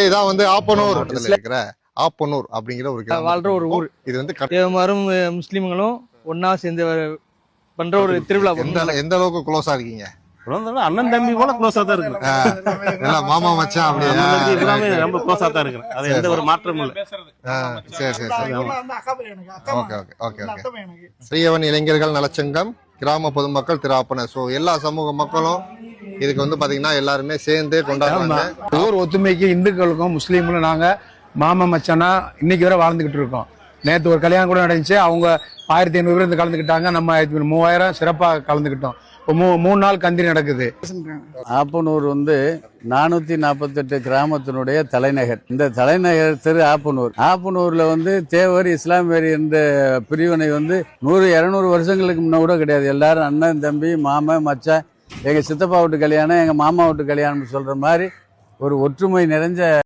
இதான் வந்து ஆப்பனூர் இருக்கிற ஆப்பனூர் அப்படிங்கிற ஒரு வாழ்ற ஒரு ஊர். இது வந்து தேவமாரும் முஸ்லீம்களும் ஒன்னா சேர்ந்து பண்ற ஒரு திருவிழா. எந்த அளவுக்கு க்ளோஸா இருக்கீங்க? அண்ணன் தம்பி போல க்ளோஸா தான் இருக்கு. மாமா மச்சான் அப்படி எல்லாமே ரொம்ப க்ளோஸா தான் இருக்கு. அது எந்த ஒரு மாற்றமும் இல்லை. சரி சரி சரி. Okay okay okay okay. ஸ்ரீயவன் இளைஞர்கள் நலச்சங்கம், கிராம பொதுமக்கள், திரு ஆப்பனர். ஸோ எல்லா சமூக மக்களும் இதுக்கு வந்து பாத்தீங்கன்னா எல்லாருமே சேர்ந்து கொண்டாடுறாங்க. ஊர் ஒத்துமைக்கு இந்துக்களுக்கும் முஸ்லீம்களும் நாங்க மாமா மச்சானா இன்னைக்கு வரை வாழ்ந்துகிட்டு இருக்கோம். நேற்று ஒரு கல்யாணம் கூட நடந்துச்சு. அவங்க 1500 பேர் இருந்து கலந்துக்கிட்டாங்க. நம்ம 3000 சிறப்பாக கலந்துக்கிட்டோம். இப்போ 3 நாள் கந்திரி நடக்குது. ஆப்பனூர் வந்து 448 கிராமத்தினுடைய தலைநகர். இந்த தலைநகர் திரு ஆப்பனூர். ஆப்பனூர்ல வந்து தேவர் இஸ்லாமியர் என்ற பிரிவினை வந்து 100-200 வருஷங்களுக்கு முன்ன கூட கிடையாது. எல்லாரும் அண்ணன் தம்பி மாமா மச்சான், எங்க சித்தப்பா வீட்டு கல்யாணம் எங்க மாமா வீட்டு கல்யாணம் சொல்ற மாதிரி ஒரு ஒற்றுமை நிறைஞ்ச